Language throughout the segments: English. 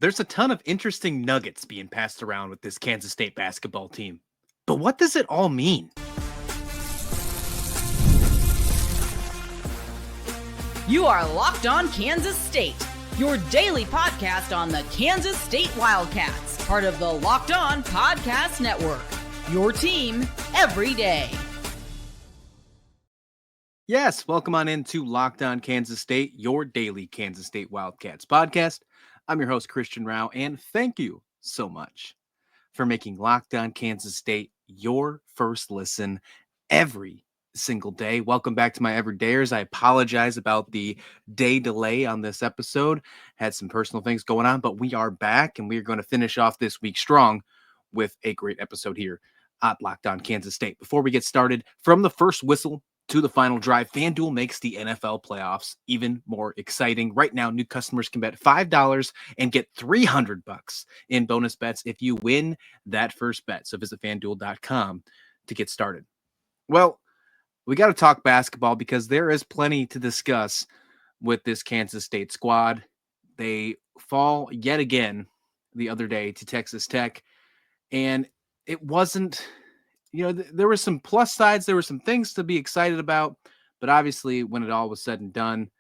There's a ton of interesting nuggets being passed around with this Kansas State basketball team. But what does it all mean? You are Locked On Kansas State, your daily podcast on the Kansas State Wildcats, part of the Locked On Podcast Network, your team every day. Yes, welcome on into Locked On Kansas State, your daily Kansas State Wildcats podcast. I'm your host, Christian Rauh, and thank you so much for making Locked On Kansas State your first listen every single day. Welcome back to my everydayers. I apologize about the day delay on this episode. Had some personal things going on, but we are back, and we are going to finish off this week strong with a great episode here at Locked On Kansas State. Before we get started, from the first whistle to the final drive, FanDuel makes the NFL playoffs even more exciting. Right now, new customers can bet $5 and get $300 in bonus bets if you win that first bet. So visit FanDuel.com to get started. Well, we got to talk basketball because there is plenty to discuss with this Kansas State squad. They fall yet again the other day to Texas Tech, and it wasn't, there were some plus sides. There were some things to be excited about, but obviously when it all was said and done,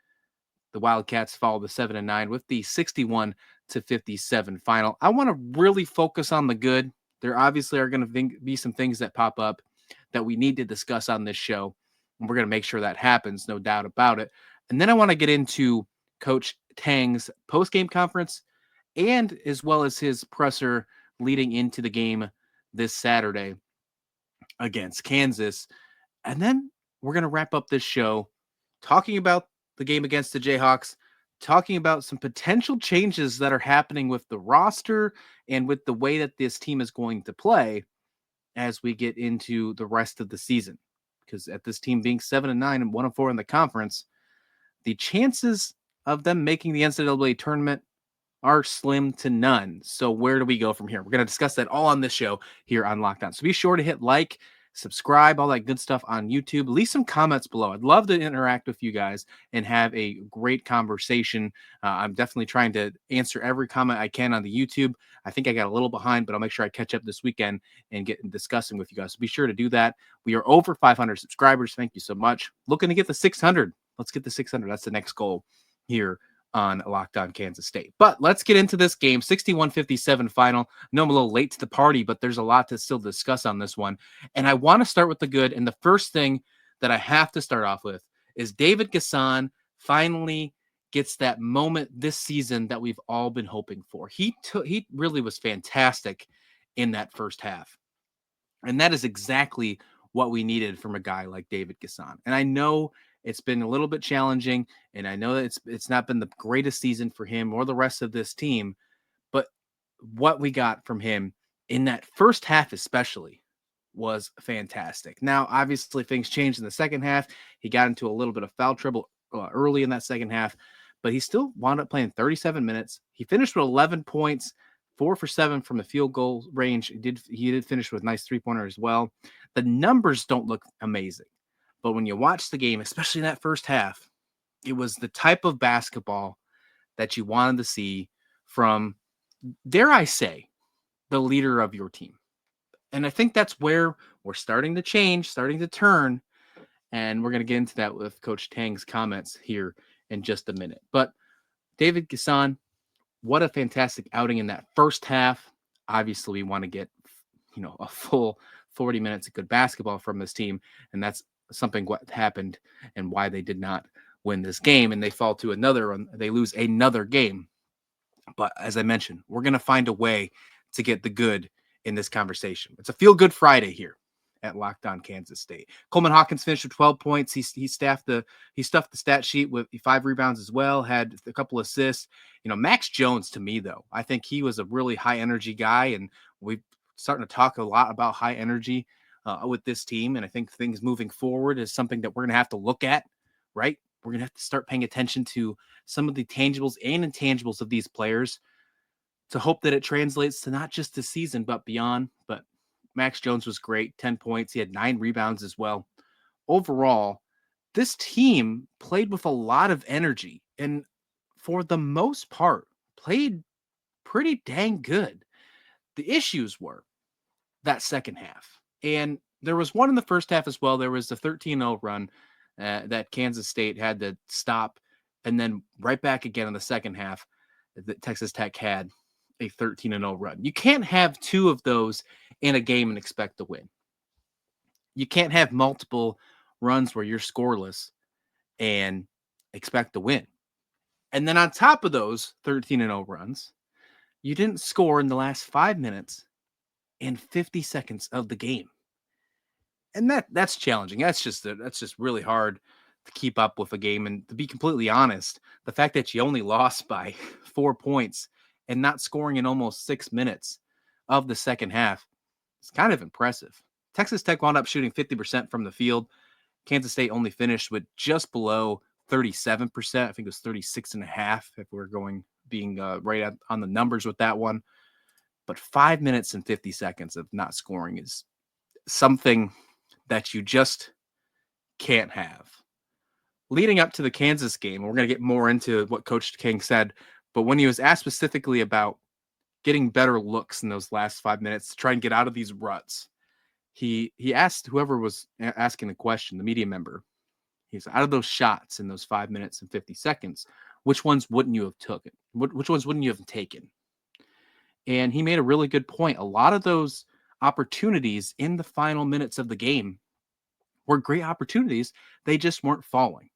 the Wildcats fall to 7-9 with the 61-57 final. I want to really focus on the good. There obviously are going to be some things that pop up that we need to discuss on this show, and we're going to make sure that happens, no doubt about it. And then I want to get into Coach Tang's post-game conference and as well as his presser leading into the game this Saturday against Kansas. And then we're going to wrap up this show talking about the game against the Jayhawks, talking about some potential changes that are happening with the roster and with the way that this team is going to play as we get into the rest of the season. Because at this team being 7-9 and 1-4 in the conference, the chances of them making the NCAA tournament are slim to none. So where do we go from here? We're going to discuss that all on this show here on Locked On. So be sure to hit like, subscribe, all that good stuff on YouTube. Leave some comments below. I'd love to interact with you guys and have a great conversation. I'm definitely trying to answer every comment I can on the YouTube. I think I got a little behind, but I'll make sure I catch up this weekend and get discussing with you guys. So be sure to do that. We are over 500 subscribers. Thank you so much. Looking to get the 600. Let's get the 600. That's the next goal here on Locked On Kansas State. But let's get into this game, 61-57 final. I know I'm a little late to the party, but there's a lot to still discuss on this one. And I want to start with the good. And the first thing that I have to start off with is David Gasson finally gets that moment this season that we've all been hoping for. He really was fantastic in that first half. And that is exactly what we needed from a guy like David Gasson. And I know it's been a little bit challenging, and I know that it's not been the greatest season for him or the rest of this team, but what we got from him in that first half especially was fantastic. Now, obviously, things changed in the second half. He got into a little bit of foul trouble early in that second half, but he still wound up playing 37 minutes. He finished with 11 points, 4 for 7 from the field goal range. He did finish with a nice three-pointer as well. The numbers don't look amazing, but when you watch the game, especially in that first half, it was the type of basketball that you wanted to see from, dare I say, the leader of your team. And I think that's where we're starting to change, starting to turn. And we're going to get into that with Coach Tang's comments here in just a minute. But David Gasson, what a fantastic outing in that first half. Obviously, we want to get, a full 40 minutes of good basketball from this team. And that's something what happened and why they did not win this game, and they fall to they lose another game. But as I mentioned, we're going to find a way to get the good in this conversation. It's a feel good Friday here at Locked On Kansas State. Coleman Hawkins finished with 12 points. He stuffed the stat sheet with 5 rebounds as well, had a couple assists. Max Jones, to me though, I think he was a really high energy guy, and we're starting to talk a lot about high energy with this team. And I think things moving forward is something that we're going to have to look at, right? We're going to have to start paying attention to some of the tangibles and intangibles of these players to hope that it translates to not just the season, but beyond. But Max Jones was great, 10 points. He had 9 rebounds as well. Overall, this team played with a lot of energy and for the most part played pretty dang good. The issues were that second half. And there was one in the first half as well. There was the 13-0 run that Kansas State had to stop. And then right back again in the second half, that Texas Tech had a 13-0 run. You can't have two of those in a game and expect to win. You can't have multiple runs where you're scoreless and expect to win. And then on top of those 13-0 runs, you didn't score in the last 5 minutes and 50 seconds of the game. And that's challenging. That's just really hard to keep up with a game. And to be completely honest, the fact that you only lost by 4 points and not scoring in almost 6 minutes of the second half is kind of impressive. Texas Tech wound up shooting 50% from the field. Kansas State only finished with just below 37%. I think it was 36.5 if we're being right on the numbers with that one. But 5 minutes and 50 seconds of not scoring is something that you just can't have. Leading up to the Kansas game, we're going to get more into what Coach King said, but when he was asked specifically about getting better looks in those last 5 minutes to try and get out of these ruts, he asked whoever was asking the question, the media member, he's out of those shots in those 5 minutes and 50 seconds, which ones wouldn't you have taken? Which ones wouldn't you have taken? And he made a really good point. A lot of those opportunities in the final minutes of the game were great opportunities. They just weren't falling.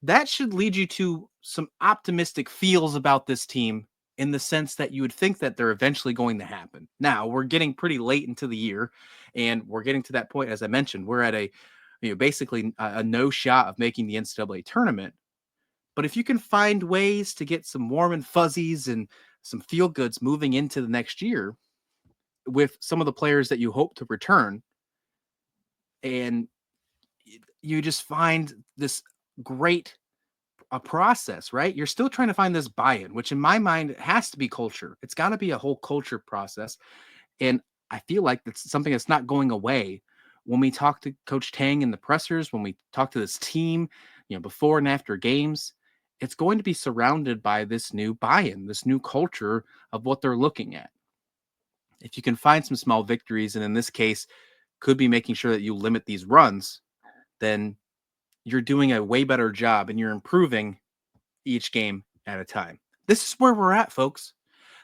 That should lead you to some optimistic feels about this team in the sense that you would think that they're eventually going to happen. Now, we're getting pretty late into the year, and we're getting to that point, as I mentioned, we're at basically a no shot of making the NCAA tournament. But if you can find ways to get some warm and fuzzies and some feel goods moving into the next year with some of the players that you hope to return, and you just find this great process, right? You're still trying to find this buy-in, which in my mind it has to be culture. It's got to be a whole culture process. And I feel like that's something that's not going away when we talk to Coach Tang in the pressers, when we talk to this team, before and after games. It's going to be surrounded by this new buy-in, this new culture of what they're looking at. If you can find some small victories, and in this case, could be making sure that you limit these runs, then you're doing a way better job and you're improving each game at a time. This is where we're at, folks.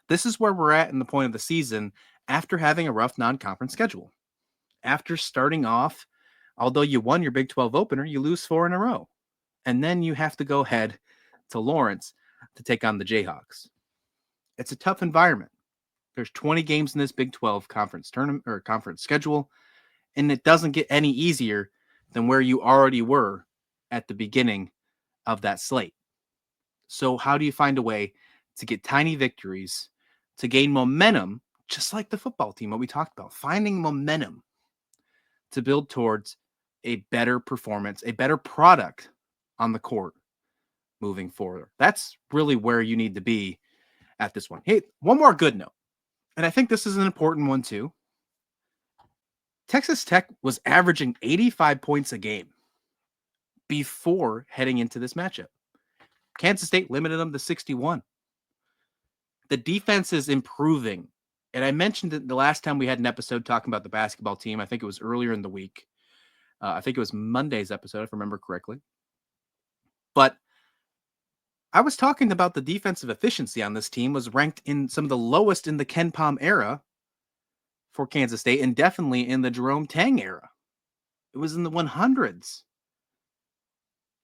This is where we're at in the point of the season after having a rough non-conference schedule. After starting off, although you won your Big 12 opener, you lose 4 in a row. And then you have to go ahead to Lawrence to take on the Jayhawks. It's a tough environment. There's 20 games in this Big 12 conference tournament or conference schedule, and it doesn't get any easier than where you already were at the beginning of that slate. So how do you find a way to get tiny victories, to gain momentum, just like the football team, what we talked about, finding momentum to build towards a better performance, a better product on the court moving forward? That's really where you need to be at this one. Hey, one more good note, and I think this is an important one too. Texas Tech was averaging 85 points a game before heading into this matchup. Kansas State limited them to 61. The defense is improving. And I mentioned it the last time we had an episode talking about the basketball team. I think it was earlier in the week. I think it was Monday's episode, if I remember correctly. But I was talking about the defensive efficiency on this team was ranked in some of the lowest in the Ken Pom era for Kansas State, and definitely in the Jerome Tang era. It was in the 100s.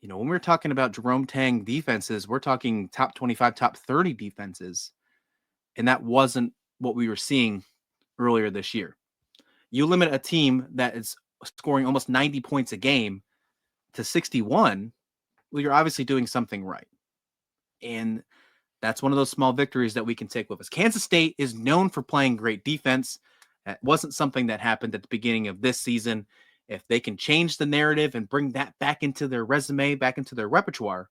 When we're talking about Jerome Tang defenses, we're talking top 25, top 30 defenses. And that wasn't what we were seeing earlier this year. You limit a team that is scoring almost 90 points a game to 61, well, you're obviously doing something right. And that's one of those small victories that we can take with us. Kansas State is known for playing great defense. That wasn't something that happened at the beginning of this season. If they can change the narrative and bring that back into their resume, back into their repertoire,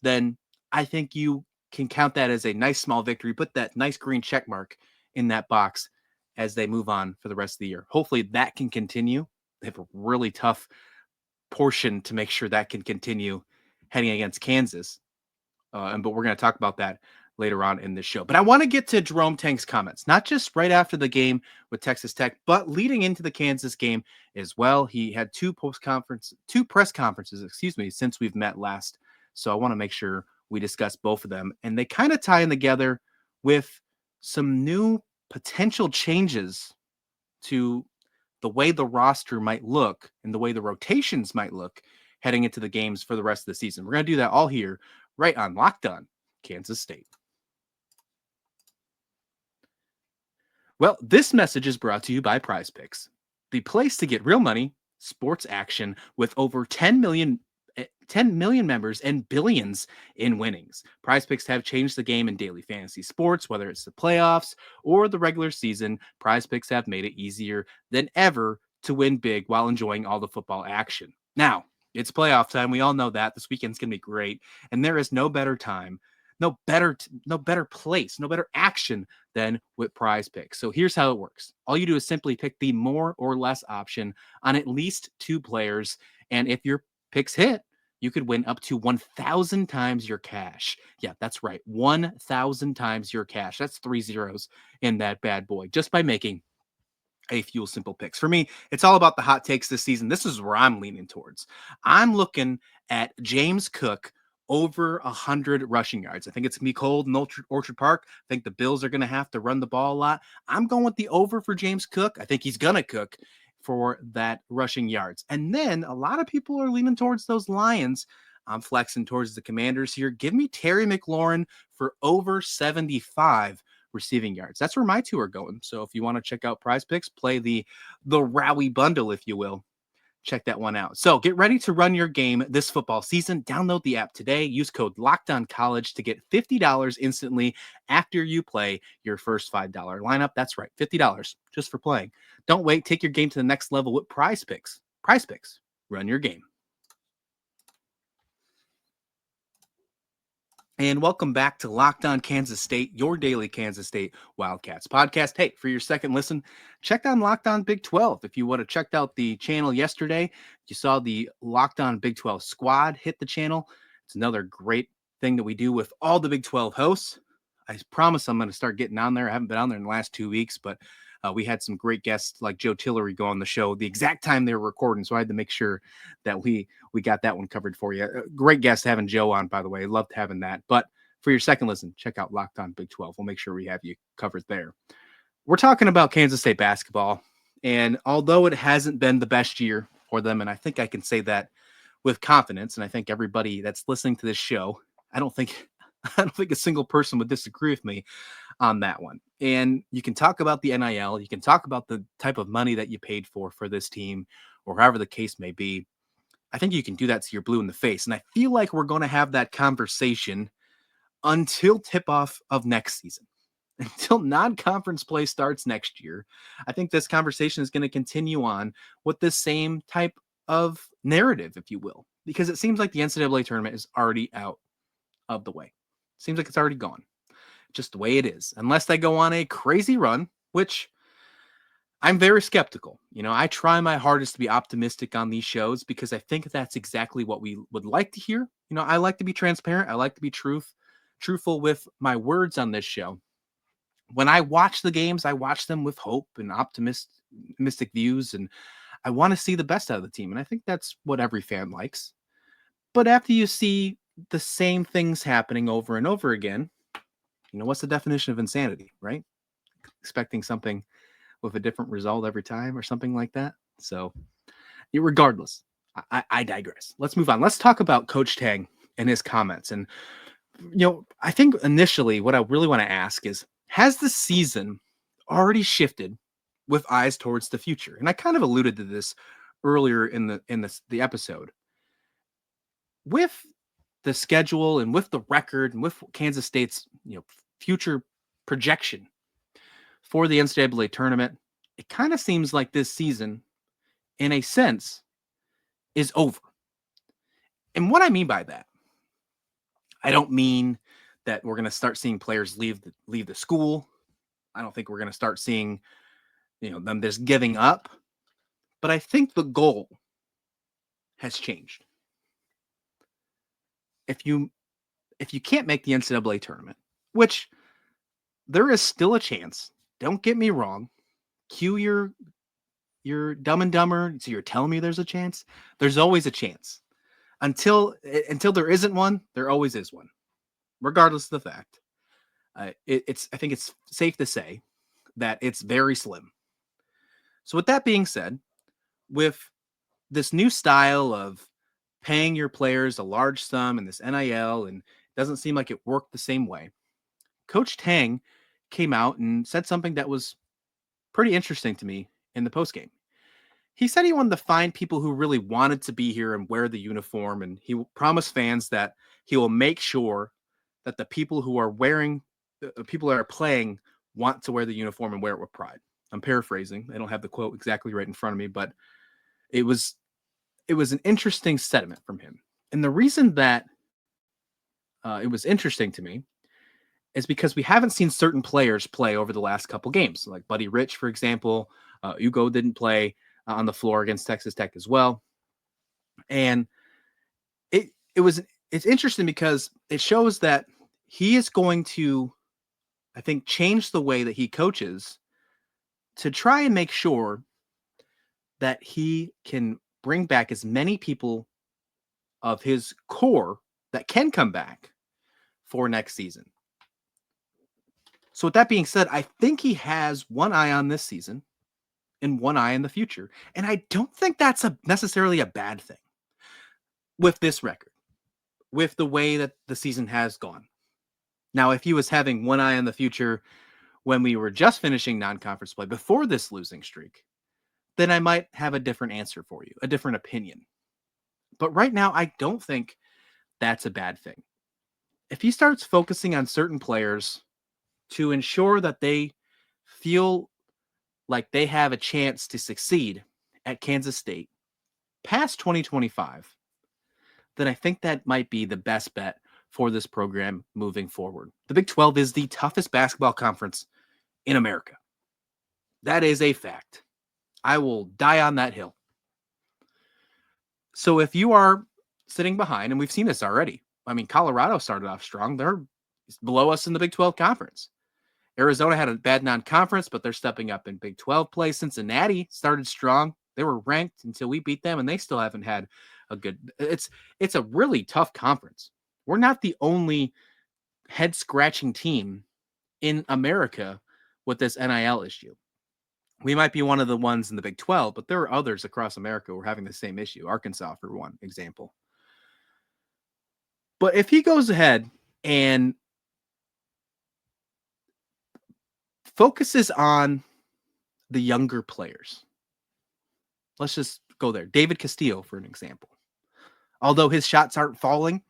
then I think you can count that as a nice small victory. Put that nice green check mark in that box as they move on for the rest of the year. Hopefully that can continue. They have a really tough portion to make sure that can continue heading against Kansas. But we're going to talk about that later on in this show. But I want to get to Jerome Tang's comments, not just right after the game with Texas Tech, but leading into the Kansas game as well. He had two press conferences, since we've met last. So I want to make sure we discuss both of them. And they kind of tie in together with some new potential changes to the way the roster might look and the way the rotations might look heading into the games for the rest of the season. We're going to do that all here right on Locked On Kansas State. Well, this message is brought to you by Prize Picks, the place to get real money, sports action with over 10 million members and billions in winnings. Prize Picks have changed the game in daily fantasy sports, whether it's the playoffs or the regular season. Prize Picks have made it easier than ever to win big while enjoying all the football action. Now, it's playoff time. We all know that. This weekend's going to be great. And there is no better time, no better place, no better action than with Prize Picks. So here's how it works. All you do is simply pick the more or less option on at least two players. And if your picks hit, you could win up to 1,000 times your cash. Yeah, that's right. 1,000 times your cash. That's 3 zeros in that bad boy just by making a few simple picks. For me, it's all about the hot takes this season. This is where I'm leaning towards. I'm looking at James Cook over 100 rushing yards. I think it's going to be cold in Orchard Park. I think the Bills are going to have to run the ball a lot. I'm going with the over for James Cook. I think he's going to cook for that rushing yards. And then a lot of people are leaning towards those Lions. I'm flexing towards the Commanders here. Give me Terry McLaurin for over 75 receiving yards. That's where my two are going. So if you want to check out Prize Picks, play the Rauh bundle, if you will. Check that one out. So get ready to run your game this football season. Download the app today. Use code LOCKEDONCollege to get $50 instantly after you play your first $5 lineup. That's right, $50 just for playing. Don't wait. Take your game to the next level with Prize Picks. Prize Picks. Run your game. And welcome back to Locked On Kansas State, your daily Kansas State Wildcats podcast. Hey, for your second listen, check out Locked On Big 12. If you would have checked out the channel yesterday, you saw the Locked On Big 12 squad hit the channel. It's another great thing that we do with all the Big 12 hosts. I promise I'm going to start getting on there. I haven't been on there in the last 2 weeks, but we had some great guests like Joe Tillery go on the show the exact time they were recording. So I had to make sure that we got that one covered for you. Great guest having Joe on, by the way. Loved having that. But for your second listen, check out Locked On Big 12. We'll make sure we have you covered there. We're talking about Kansas State basketball. And although it hasn't been the best year for them, and I think I can say that with confidence, and I think everybody that's listening to this show, I don't think a single person would disagree with me on that one. And you can talk about the NIL, you can talk about the type of money that you paid for this team, or however the case may be. I think you can do that to your blue in the face. And I feel like we're going to have that conversation until tip-off of next season, until non-conference play starts next year. I think this conversation is going to continue on with the same type of narrative, if you will, because it seems like the NCAA tournament is already out of the way. Seems like it's already gone. Just the way it is. Unless they go on a crazy run, which I'm very skeptical. I try my hardest to be optimistic on these shows because I think that's exactly what we would like to hear. I like to be transparent. I like to be truthful with my words on this show. When I watch the games, I watch them with hope and optimistic views, and I want to see the best out of the team. And I think that's what every fan likes. But after you see the same things happening over and over again, what's the definition of insanity, right? Expecting something with a different result every time or something like that. So regardless, I digress. Let's move on. Let's talk about Coach Tang and his comments. And, I think initially what I really want to ask is, has the season already shifted with eyes towards the future? And I kind of alluded to this earlier in the episode. With the schedule and with the record and with Kansas State's, future projection for the NCAA tournament, it kind of seems like this season, in a sense, is over. And what I mean by that, I don't mean that we're going to start seeing players leave the school. I don't think we're going to start seeing, them just giving up. But I think the goal has changed. If you can't make the NCAA tournament, which there is still a chance. Don't get me wrong. Cue your Dumb and Dumber. So you're telling me there's a chance? There's always a chance. Until there isn't one, there always is one, regardless of the fact. I think it's safe to say that it's very slim. So with that being said, with this new style of paying your players a large sum in this NIL, and it doesn't seem like it worked the same way, Coach Tang came out and said something that was pretty interesting to me in the postgame. He said he wanted to find people who really wanted to be here and wear the uniform, and he promised fans that he will make sure that the people who are wearing, the people that are playing, want to wear the uniform and wear it with pride. I'm paraphrasing. I don't have the quote exactly right in front of me, but it was an interesting sentiment from him. And the reason that it was interesting to me is because we haven't seen certain players play over the last couple games, like Buddy Rich, for example. Ugo didn't play on the floor against Texas Tech as well. And it's interesting because it shows that he is going to, I think, change the way that he coaches to try and make sure that he can bring back as many people of his core that can come back for next season. So with that being said, I think he has one eye on this season and one eye in the future. And I don't think that's necessarily a bad thing with this record, with the way that the season has gone. Now, if he was having one eye on the future when we were just finishing non-conference play before this losing streak, then I might have a different answer for you, a different opinion. But right now, I don't think that's a bad thing. If he starts focusing on certain players to ensure that they feel like they have a chance to succeed at Kansas State past 2025, then I think that might be the best bet for this program moving forward. The Big 12 is the toughest basketball conference in America. That is a fact. I will die on that hill. So if you are sitting behind, and we've seen this already. I mean, Colorado started off strong. They're below us in the Big 12 conference. Arizona had a bad non-conference, but they're stepping up in Big 12 play. Cincinnati started strong. They were ranked until we beat them, and they still haven't had a good. It's a really tough conference. We're not the only head-scratching team in America with this NIL issue. We might be one of the ones in the Big 12, but there are others across America who are having the same issue. Arkansas, for one example. But if he goes ahead and focuses on the younger players, let's just go there. David Castillo, for an example. Although his shots aren't falling,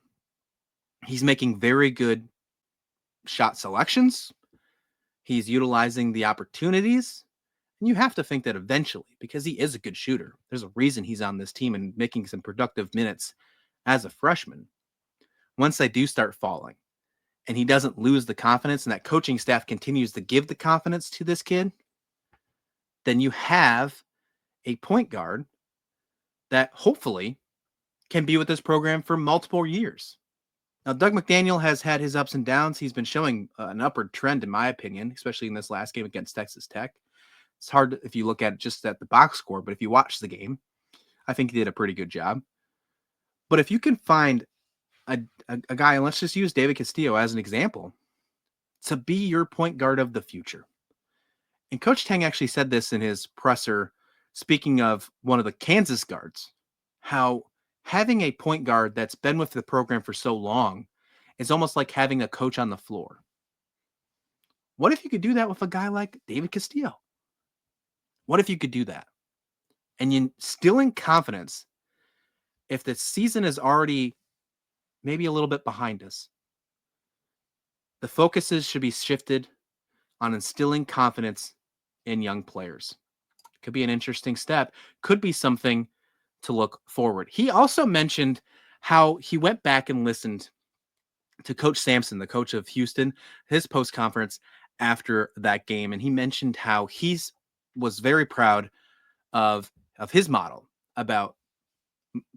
he's making very good shot selections. He's utilizing the opportunities. And you have to think that eventually, because he is a good shooter, there's a reason he's on this team and making some productive minutes as a freshman. Once they do start falling and he doesn't lose the confidence and that coaching staff continues to give the confidence to this kid, then you have a point guard that hopefully can be with this program for multiple years. Now, Doug McDaniel has had his ups and downs. He's been showing an upward trend, in my opinion, especially in this last game against Texas Tech. It's hard if you look at it just at the box score, but if you watch the game, I think he did a pretty good job. But if you can find a guy, and let's just use David Castillo as an example, to be your point guard of the future. And Coach Tang actually said this in his presser, speaking of one of the Kansas guards, how having a point guard that's been with the program for so long is almost like having a coach on the floor. What if you could do that with a guy like David Castillo? What if you could do that? And you still in confidence, if the season is already maybe a little bit behind us, the focuses should be shifted on instilling confidence in young players. Could be an interesting step. Could be something to look forward. He also mentioned how he went back and listened to Coach Sampson, the coach of Houston, his post-conference after that game. And he mentioned how was very proud of his model about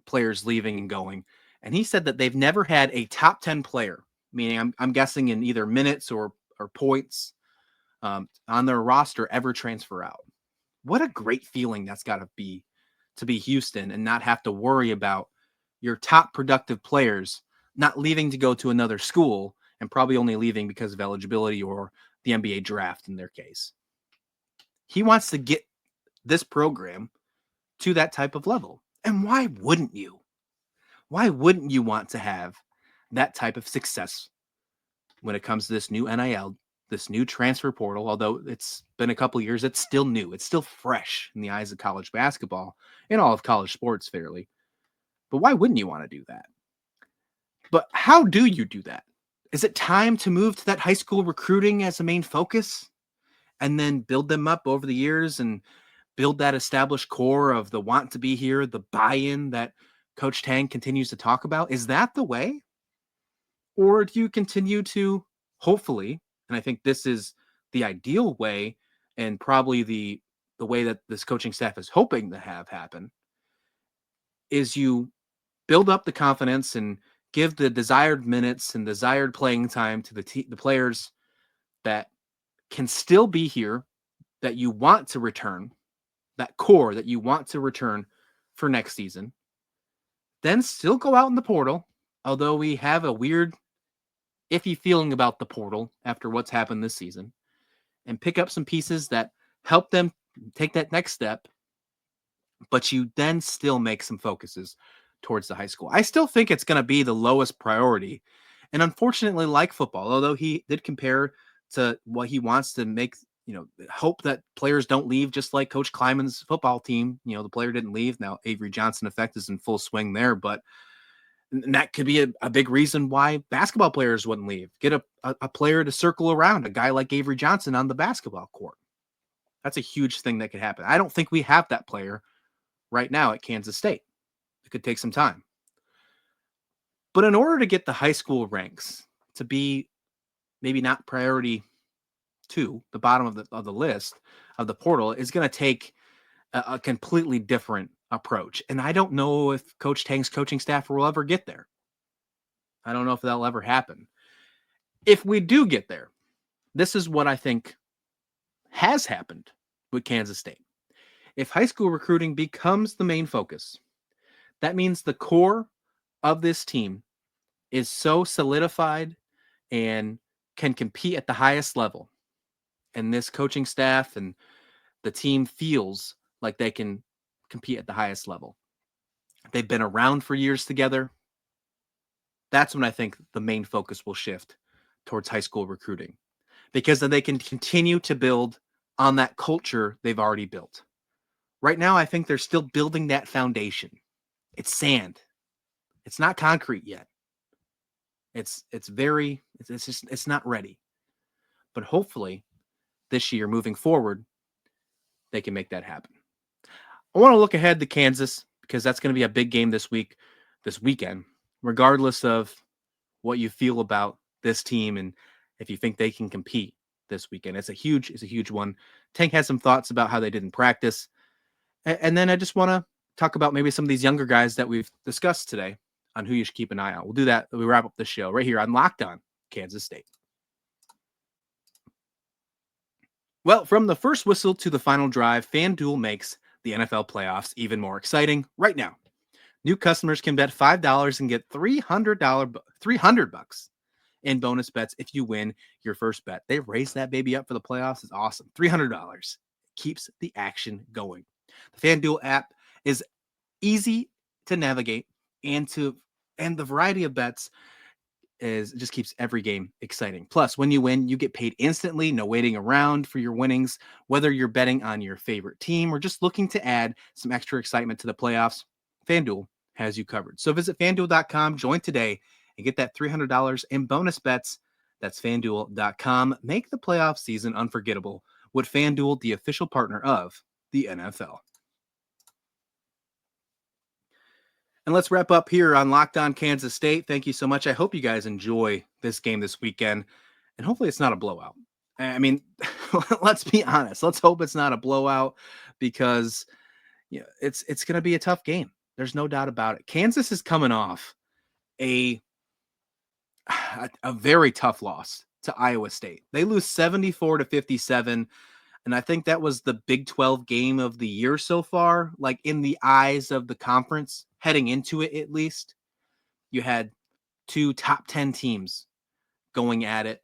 players leaving and going. And he said that they've never had a top 10 player meaning I'm guessing in either minutes or points on their roster, ever transfer out. What a great feeling that's got to be Houston and not have to worry about your top productive players not leaving to go to another school and probably only leaving because of eligibility or the NBA draft in their case. He wants to get this program to that type of level. And why wouldn't you? Why wouldn't you want to have that type of success when it comes to this new NIL, this new transfer portal? Although it's been a couple years, it's still new. It's still fresh in the eyes of college basketball and all of college sports fairly. But why wouldn't you want to do that? But how do you do that? Is it time to move to that high school recruiting as a main focus and then build them up over the years and build that established core of the want to be here, the buy-in that Coach Tang continues to talk about? Is that the way? Or do you continue to, hopefully, and I think this is the ideal way and probably the way that this coaching staff is hoping to have happen, is you build up the confidence and give the desired minutes and desired playing time to the players that can still be here, that you want to return, that core that you want to return for next season. Then still go out in the portal, although we have a weird, iffy feeling about the portal after what's happened this season, and pick up some pieces that help them take that next step, but you then still make some focuses towards the high school. I still think it's going to be the lowest priority. And unfortunately, like football, although he did compare to what he wants to make, hope that players don't leave, just like Coach Kleiman's football team. The player didn't leave. Now, Avery Johnson effect is in full swing there, but that could be a big reason why basketball players wouldn't leave. Get a player to circle around, a guy like Avery Johnson on the basketball court. That's a huge thing that could happen. I don't think we have that player right now at Kansas State. It could take some time. But in order to get the high school ranks to be maybe not priority 2, the bottom of the list of the portal, is going to take a completely different approach. And I don't know if Coach Tang's coaching staff will ever get there. I don't know if that'll ever happen. If we do get there, this is what I think has happened with Kansas State. If high school recruiting becomes the main focus, that means the core of this team is so solidified and can compete at the highest level. And this coaching staff and the team feels like they can compete at the highest level. They've been around for years together. That's when I think the main focus will shift towards high school recruiting, because then they can continue to build on that culture they've already built. Right now, I think they're still building that foundation. It's sand. It's not concrete yet. It's not ready. But hopefully this year, moving forward, they can make that happen. I want to look ahead to Kansas, because that's going to be a big game this weekend, regardless of what you feel about this team and if you think they can compete this weekend. It's a huge one. Tank has some thoughts about how they did in practice. And then I just want to talk about maybe some of these younger guys that we've discussed today on who you should keep an eye on. We'll do that. We wrap up the show right here on Locked On Kansas State. Well, from the first whistle to the final drive, FanDuel makes the NFL playoffs even more exciting right now. New customers can bet $5 and get $300 in bonus bets if you win your first bet. They raised that baby up for the playoffs. It's awesome. $300 keeps the action going. The FanDuel app is easy to navigate, and the variety of bets just keeps every game exciting. Plus, when you win, you get paid instantly, no waiting around for your winnings. Whether you're betting on your favorite team or just looking to add some extra excitement to the playoffs, FanDuel has you covered. So visit FanDuel.com, join today, and get that $300 in bonus bets. That's FanDuel.com. Make the playoff season unforgettable with FanDuel, the official partner of the NFL. And let's wrap up here on Locked On Kansas State. Thank you so much. I hope you guys enjoy this game this weekend, and hopefully it's not a blowout. I mean, let's be honest. Let's hope it's not a blowout, because it's going to be a tough game. There's no doubt about it. Kansas is coming off a a very tough loss to Iowa State. They lose 74-57. And I think that was the Big 12 game of the year so far, like in the eyes of the conference, heading into it at least. You had two top 10 teams going at it,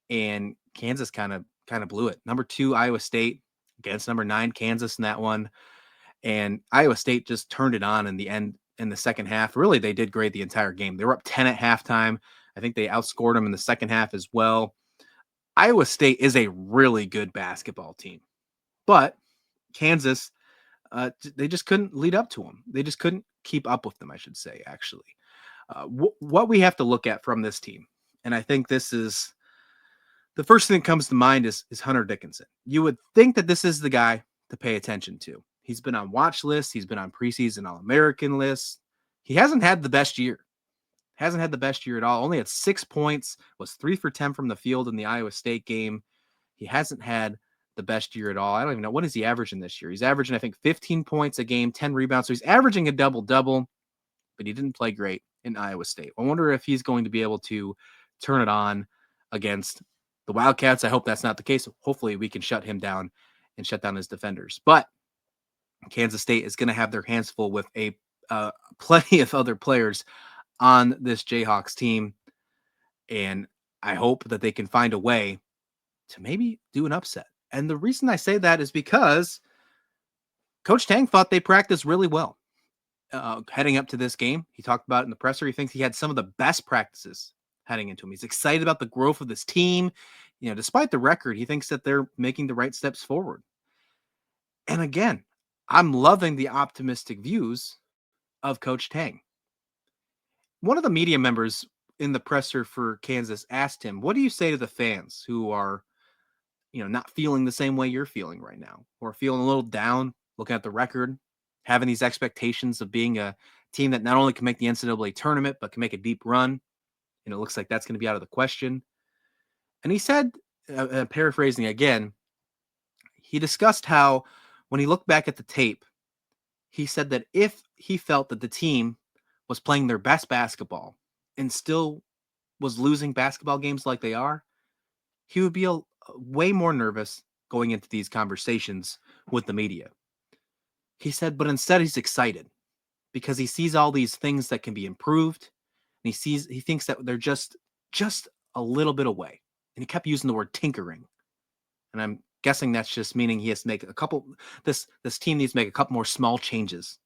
and Kansas kind of blew it. Number 2, Iowa State against number 9, Kansas in that one. And Iowa State just turned it on in the end, in the second half. Really, they did great the entire game. They were up 10 at halftime. I think they outscored them in the second half as well. Iowa State is a really good basketball team, but Kansas, they just couldn't lead up to them. They just couldn't keep up with them, I should say, actually. What we have to look at from this team, and I think this is the first thing that comes to mind is Hunter Dickinson. You would think that this is the guy to pay attention to. He's been on watch lists. He's been on preseason All-American lists. He hasn't had the best year. Hasn't had the best year at all. Only had 6 points, was 3 for 10 from the field in the Iowa State game. He hasn't had the best year at all. I don't even know. What is he averaging this year? He's averaging, I think, 15 points a game, 10 rebounds. So he's averaging a double-double, but he didn't play great in Iowa State. I wonder if he's going to be able to turn it on against the Wildcats. I hope that's not the case. Hopefully we can shut him down and shut down his defenders. But Kansas State is going to have their hands full with plenty of other players on this Jayhawks team. And I hope that they can find a way to maybe do an upset. And the reason I say that is because Coach Tang thought they practiced really well heading up to this game. He talked about it in the presser. He thinks he had some of the best practices heading into him. He's excited about the growth of this team. You know, despite the record, he thinks that they're making the right steps forward. And again, I'm loving the optimistic views of Coach Tang. One of the media members in the presser for Kansas asked him, what do you say to the fans who are, you know, not feeling the same way you're feeling right now, or feeling a little down, looking at the record, having these expectations of being a team that not only can make the NCAA tournament, but can make a deep run? And it looks like that's going to be out of the question. And he said, paraphrasing again, he discussed how when he looked back at the tape, he said that if he felt that the team was playing their best basketball and still was losing basketball games like they are, he would be way more nervous going into these conversations with the media. He said, but instead he's excited because he sees all these things that can be improved. And he thinks that they're just a little bit away. And he kept using the word tinkering. And I'm guessing that's just meaning he has to make a couple, this team needs to make a couple more small changes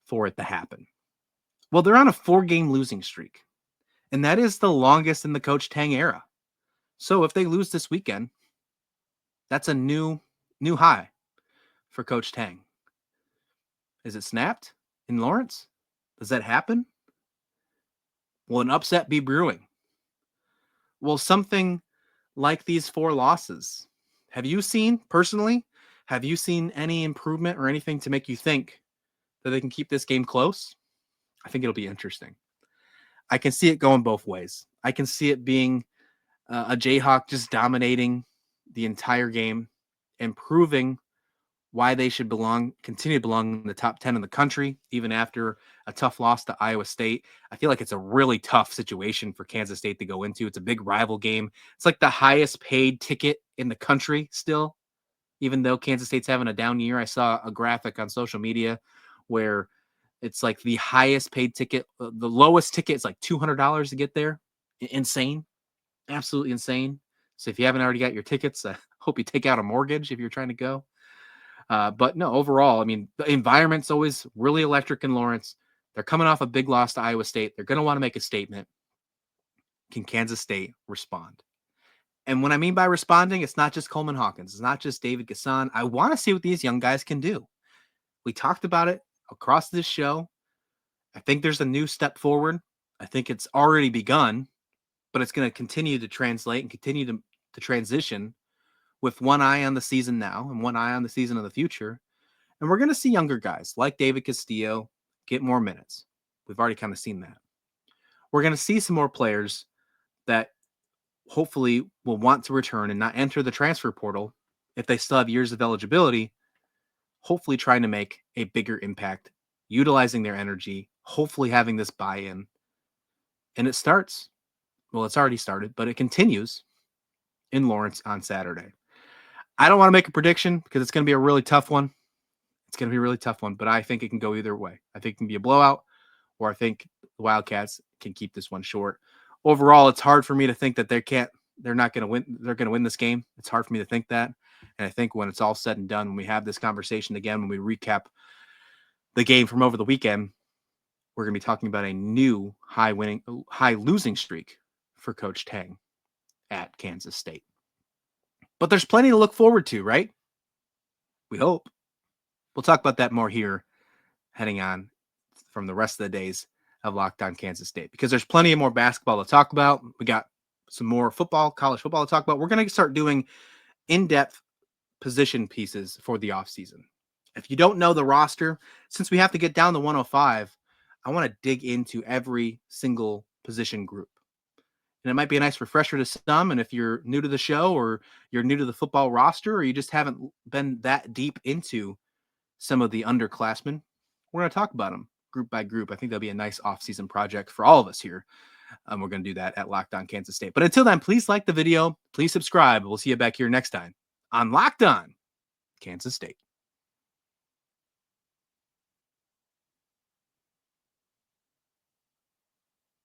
for it to happen. Well, they're on a 4-game losing streak, and that is the longest in the Coach Tang era. So if they lose this weekend, that's a new high for Coach Tang. Is it snapped in Lawrence? Does that happen? Will an upset be brewing? Will something like these 4 losses, have you seen any improvement or anything to make you think that they can keep this game close? I think it'll be interesting. I can see it going both ways. I can see it being a Jayhawk just dominating the entire game and proving why they should continue to belong in the top 10 in the country, even after a tough loss to Iowa State. I feel like it's a really tough situation for Kansas State to go into. It's a big rival game. It's like the highest paid ticket in the country still, even though Kansas State's having a down year. I saw a graphic on social media where it's like the highest paid ticket. The lowest ticket is like $200 to get there. Insane. Absolutely insane. So if you haven't already got your tickets, I hope you take out a mortgage if you're trying to go. But no, overall, I mean, the environment's always really electric in Lawrence. They're coming off a big loss to Iowa State. They're going to want to make a statement. Can Kansas State respond? And what I mean by responding, it's not just Coleman Hawkins. It's not just David Gasson. I want to see what these young guys can do. We talked about it across this show. I think there's a new step forward. I think it's already begun, but it's going to continue to translate and continue to transition with one eye on the season now and one eye on the season of the future. And we're going to see younger guys like David Castillo get more minutes. We've already kind of seen that. We're going to see some more players that hopefully will want to return and not enter the transfer portal if they still have years of eligibility, hopefully trying to make a bigger impact, utilizing their energy, hopefully having this buy-in. And it starts Well, it's already started, but it continues in Lawrence on Saturday. I don't want to make a prediction because it's going to be a really tough one. It's going to be a really tough one, but I think it can go either way. I think it can be a blowout, or I think the Wildcats can keep this one short. Overall, it's hard for me to think that they're not going to win. They're going to win this game. It's hard for me to think that. And I think when it's all said and done, when we have this conversation again, when we recap the game from over the weekend, we're going to be talking about a new high losing streak for Coach Tang at Kansas State. But there's plenty to look forward to, right? We hope. We'll talk about that more here heading on from the rest of the days of Locked On Kansas State, because there's plenty of more basketball to talk about. We got some more college football to talk about. We're going to start doing in-depth position pieces for the offseason. If you don't know the roster, since we have to get down to 105, I want to dig into every single position group. And it might be a nice refresher to some. And if you're new to the show, or you're new to the football roster, or you just haven't been that deep into some of the underclassmen, we're going to talk about them group by group. I think that'll be a nice off-season project for all of us here. We're going to do that at Locked On Kansas State. But until then, please like the video. Please subscribe. We'll see you back here next time on Locked On Kansas State.